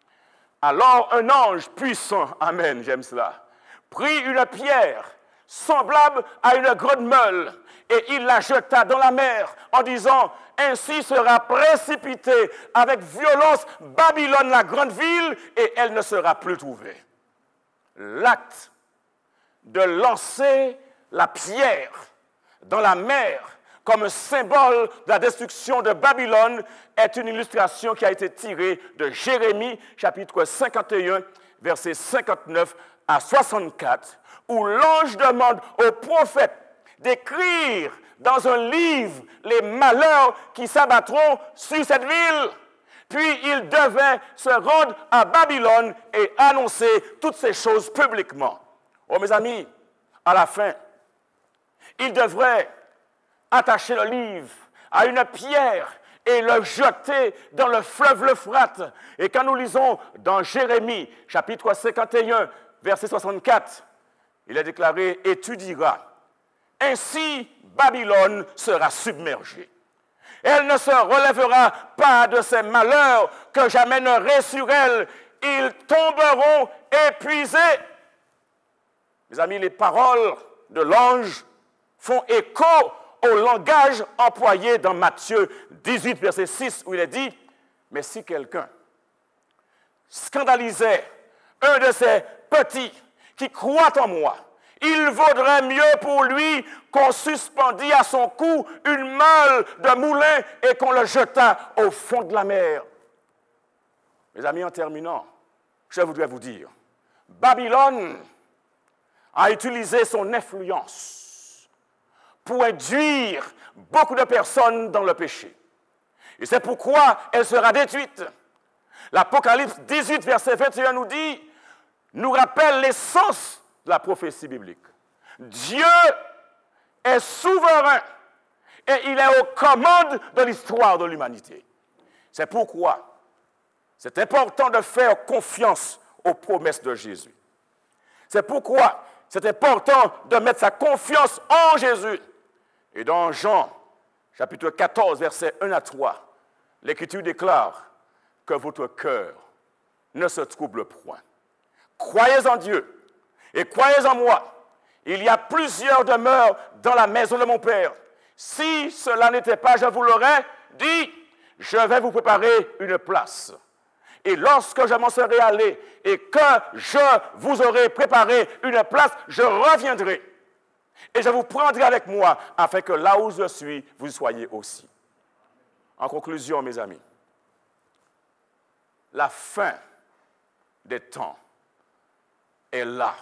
« Alors un ange puissant, amen, j'aime cela, prit une pierre semblable à une grande meule et il la jeta dans la mer en disant « Ainsi sera précipitée avec violence Babylone, la grande ville, et elle ne sera plus trouvée. » L'acte de lancer la pierre dans la mer comme symbole de la destruction de Babylone est une illustration qui a été tirée de Jérémie, chapitre 51, versets 59 à 64, où l'ange demande au prophète d'écrire dans un livre les malheurs qui s'abattront sur cette ville. Puis il devait se rendre à Babylone et annoncer toutes ces choses publiquement. Oh mes amis, à la fin, il devrait attacher le livre à une pierre et le jeter dans le fleuve l'Euphrate. Et quand nous lisons dans Jérémie, chapitre 51, verset 64, il est déclaré « Et tu diras, ainsi Babylone sera submergée. Elle ne se relèvera pas de ces malheurs que j'amènerai sur elle. Ils tomberont épuisés. » Mes amis, les paroles de l'ange font écho au langage employé dans Matthieu 18, verset 6, où il est dit « Mais si quelqu'un scandalisait un de ces petits qui croient en moi, il vaudrait mieux pour lui qu'on suspendît à son cou une meule de moulin et qu'on le jetât au fond de la mer. » Mes amis, en terminant, je voudrais vous dire, Babylone a utilisé son influence pour induire beaucoup de personnes dans le péché. Et c'est pourquoi elle sera détruite. L'Apocalypse 18, verset 21 nous rappelle l'essence de la prophétie biblique. Dieu est souverain et il est aux commandes de l'histoire de l'humanité. C'est pourquoi c'est important de faire confiance aux promesses de Jésus. C'est pourquoi c'est important de mettre sa confiance en Jésus. Et dans Jean, chapitre 14, versets 1 à 3, l'Écriture déclare que votre cœur ne se trouble point. Croyez en Dieu et croyez en moi. Il y a plusieurs demeures dans la maison de mon Père. Si cela n'était pas, je vous l'aurais dit, je vais vous préparer une place. Et lorsque je m'en serai allé et que je vous aurai préparé une place, je reviendrai. Et je vous prendrai avec moi, afin que là où je suis, vous soyez aussi. En conclusion, mes amis, la fin des temps est là.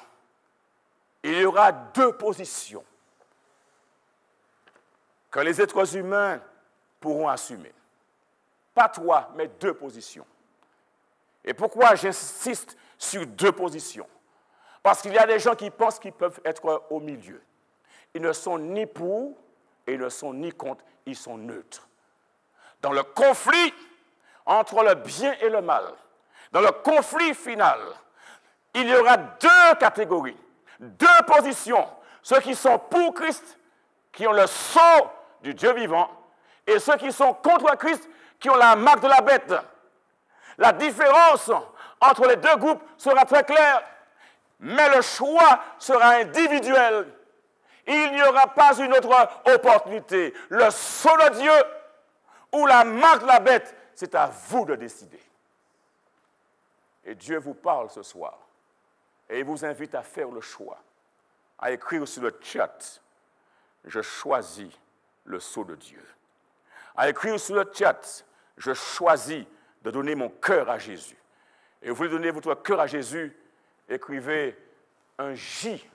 Il y aura deux positions que les êtres humains pourront assumer. Pas trois, mais deux positions. Et pourquoi j'insiste sur deux positions? Parce qu'il y a des gens qui pensent qu'ils peuvent être au milieu. Ils ne sont ni pour et ils ne sont ni contre, ils sont neutres. Dans le conflit entre le bien et le mal, dans le conflit final, il y aura deux catégories, deux positions. Ceux qui sont pour Christ, qui ont le sceau du Dieu vivant, et ceux qui sont contre Christ, qui ont la marque de la bête. La différence entre les deux groupes sera très claire, mais le choix sera individuel. Il n'y aura pas une autre opportunité. Le sceau de Dieu ou la marque de la bête, c'est à vous de décider. Et Dieu vous parle ce soir et il vous invite à faire le choix, à écrire sur le chat « Je choisis le sceau de Dieu ». À écrire sur le chat « Je choisis de donner mon cœur à Jésus. Et vous voulez donner votre cœur à Jésus, écrivez un J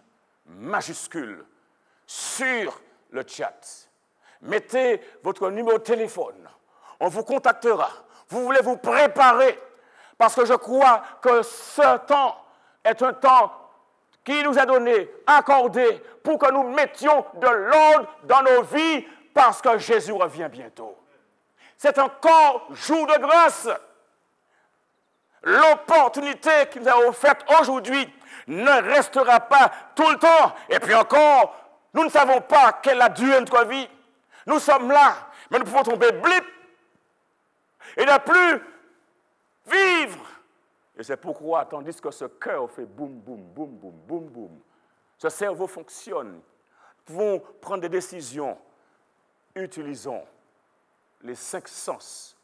majuscule sur le chat. Mettez votre numéro de téléphone. On vous contactera. Vous voulez vous préparer parce que je crois que ce temps est un temps qui nous a donné, accordé, pour que nous mettions de l'ordre dans nos vies parce que Jésus revient bientôt. C'est encore jour de grâce. L'opportunité qu'il nous a offerte aujourd'hui ne restera pas tout le temps. Et puis encore, nous ne savons pas quelle a duré notre vie. Nous sommes là, mais nous pouvons tomber blip et ne plus vivre. Et c'est pourquoi, tandis que ce cœur fait boum, boum, boum, boum, boum, boum, ce cerveau fonctionne, nous pouvons prendre des décisions. Utilisons les 5 sens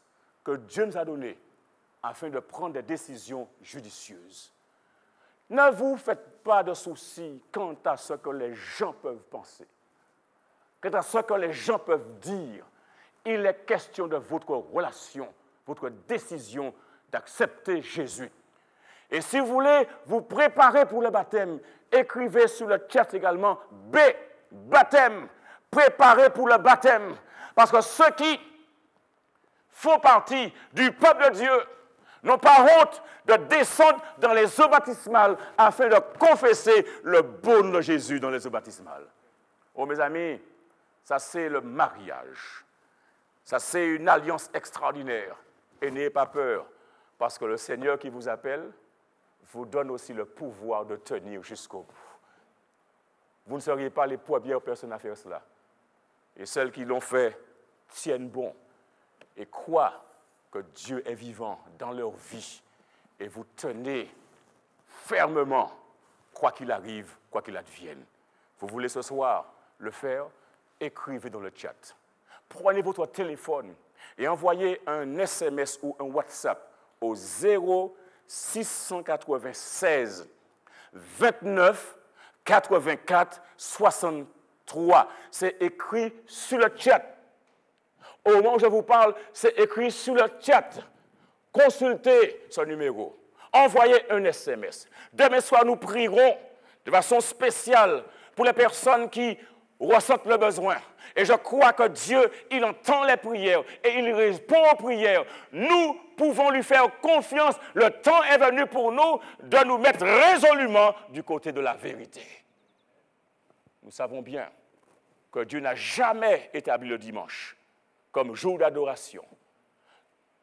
que Dieu nous a donnés afin de prendre des décisions judicieuses. Ne vous faites pas de soucis quant à ce que les gens peuvent penser, quant à ce que les gens peuvent dire. Il est question de votre relation, votre décision d'accepter Jésus. Et si vous voulez vous préparer pour le baptême, écrivez sur le chat également B, baptême, préparez pour le baptême. Parce que ceux qui font partie du peuple de Dieu n'ont pas honte de descendre dans les eaux baptismales afin de confesser le beau nom de Jésus dans les eaux baptismales. Oh mes amis, ça c'est le mariage. Ça c'est une alliance extraordinaire. Et n'ayez pas peur, parce que le Seigneur qui vous appelle vous donne aussi le pouvoir de tenir jusqu'au bout. Vous ne seriez pas les premières personnes à faire cela. Et celles qui l'ont fait tiennent bon et croient que Dieu est vivant dans leur vie. Et vous tenez fermement, quoi qu'il arrive, quoi qu'il advienne. Vous voulez ce soir le faire? Écrivez dans le chat. Prenez votre téléphone et envoyez un SMS ou un WhatsApp au 0696 29 84 63. C'est écrit sur le chat. Au moment où je vous parle, c'est écrit sur le chat. Consultez ce numéro. Envoyez un SMS. Demain soir, nous prierons de façon spéciale pour les personnes qui ressentent le besoin. Et je crois que Dieu, il entend les prières et il répond aux prières. Nous pouvons lui faire confiance. Le temps est venu pour nous de nous mettre résolument du côté de la vérité. Nous savons bien que Dieu n'a jamais établi le dimanche comme jour d'adoration.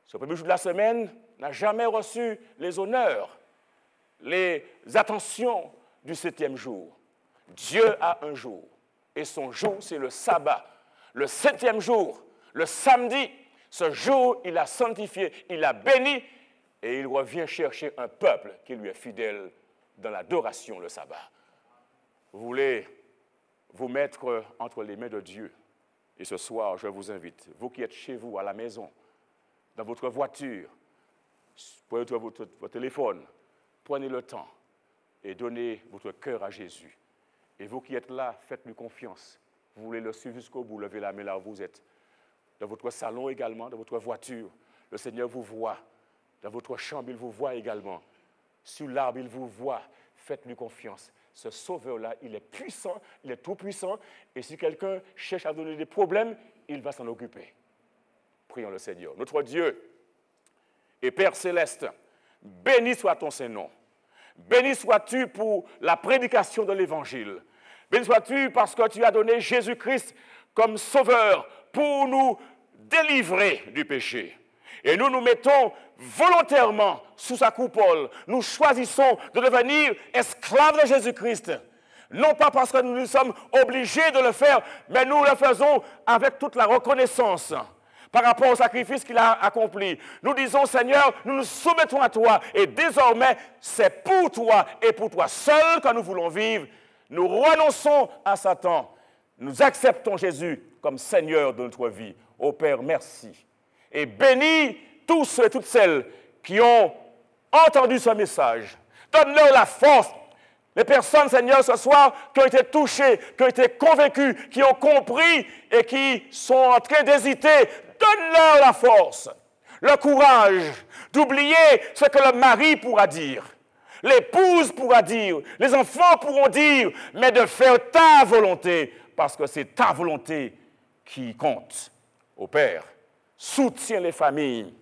Ce premier jour de la semaine n'a jamais reçu les honneurs, les attentions du 7e jour. Dieu a un jour, et son jour, c'est le sabbat. Le 7e jour, le samedi, ce jour, il a sanctifié, il a béni, et il revient chercher un peuple qui lui est fidèle dans l'adoration, le sabbat. Vous voulez vous mettre entre les mains de Dieu. Et ce soir, je vous invite, vous qui êtes chez vous, à la maison, dans votre voiture, prenez votre téléphone, prenez le temps et donnez votre cœur à Jésus. Et vous qui êtes là, faites-lui confiance. Vous voulez le suivre jusqu'au bout, levez la main là où vous êtes. Dans votre salon également, dans votre voiture, le Seigneur vous voit. Dans votre chambre, il vous voit également. Sur l'arbre, il vous voit. Faites-lui confiance. Ce sauveur-là, il est puissant, il est tout puissant. Et si quelqu'un cherche à donner des problèmes, il va s'en occuper. Prions le Seigneur. Notre Dieu et Père céleste, béni soit ton Saint-Nom. Béni sois-tu pour la prédication de l'Évangile. Béni sois-tu parce que tu as donné Jésus-Christ comme sauveur pour nous délivrer du péché. Et nous nous mettons volontairement sous sa coupole. Nous choisissons de devenir esclaves de Jésus-Christ. Non pas parce que nous nous sommes obligés de le faire, mais nous le faisons avec toute la reconnaissance par rapport au sacrifice qu'il a accompli. Nous disons, Seigneur, nous nous soumettons à toi et désormais, c'est pour toi et pour toi seul que nous voulons vivre. Nous renonçons à Satan. Nous acceptons Jésus comme Seigneur de notre vie. Ô Père, merci. Et bénis tous ceux et toutes celles qui ont entendu ce message. Donne-leur la force. Les personnes, Seigneur, ce soir, qui ont été touchées, qui ont été convaincues, qui ont compris et qui sont en train d'hésiter, donne-leur la force. le courage d'oublier ce que le mari pourra dire, l'épouse pourra dire, les enfants pourront dire, mais de faire ta volonté, parce que c'est ta volonté qui compte. Ô Père, soutiens les familles,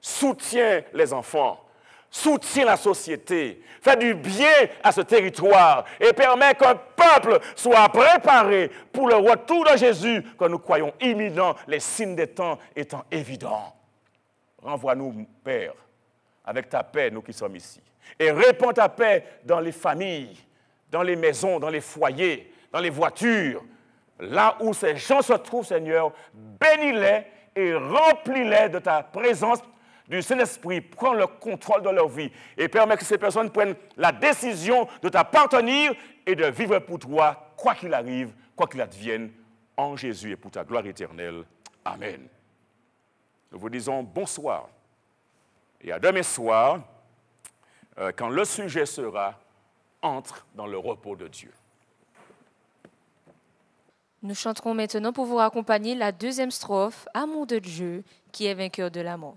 soutiens les enfants, soutiens la société, fais du bien à ce territoire et permets qu'un peuple soit préparé pour le retour de Jésus que nous croyons imminent, les signes des temps étant évidents. Renvoie-nous, Père, avec ta paix, nous qui sommes ici. Et répands ta paix dans les familles, dans les maisons, dans les foyers, dans les voitures. Là où ces gens se trouvent, Seigneur, bénis-les et remplis-les de ta présence, du Saint-Esprit. Prends le contrôle de leur vie et permets que ces personnes prennent la décision de t'appartenir et de vivre pour toi, quoi qu'il arrive, quoi qu'il advienne, en Jésus et pour ta gloire éternelle. Amen. Nous vous disons bonsoir et à demain soir, quand le sujet sera « Entre dans le repos de Dieu ». Nous chanterons maintenant pour vous raccompagner la deuxième strophe, Amour de Dieu, qui est vainqueur de la mort.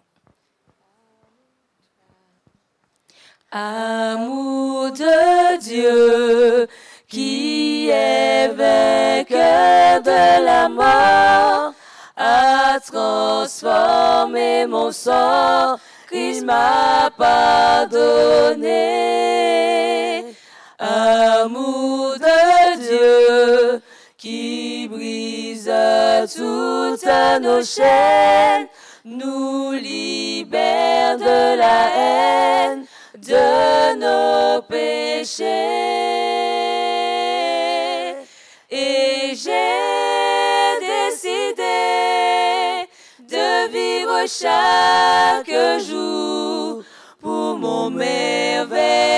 Amour de Dieu, qui est vainqueur de la mort, a transformé mon sort, Christ m'a pardonné. Amour de Dieu, qui brise toutes nos chaînes, nous libère de la haine, de nos péchés. Et j'ai décidé de vivre chaque jour pour mon merveilleux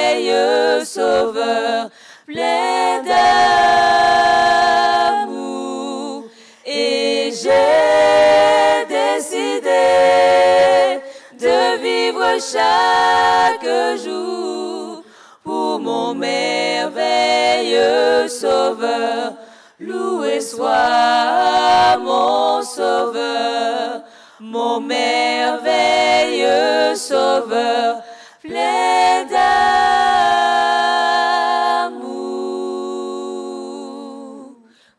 Sauveur, plein d'amour. Et j'ai décidé de vivre chaque jour pour mon merveilleux Sauveur. Loué soit mon Sauveur, mon merveilleux Sauveur, plein d'amour.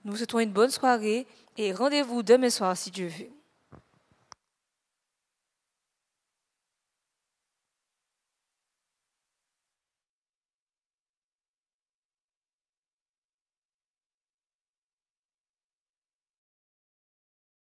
Nous vous souhaitons une bonne soirée et rendez-vous demain soir si Dieu veut.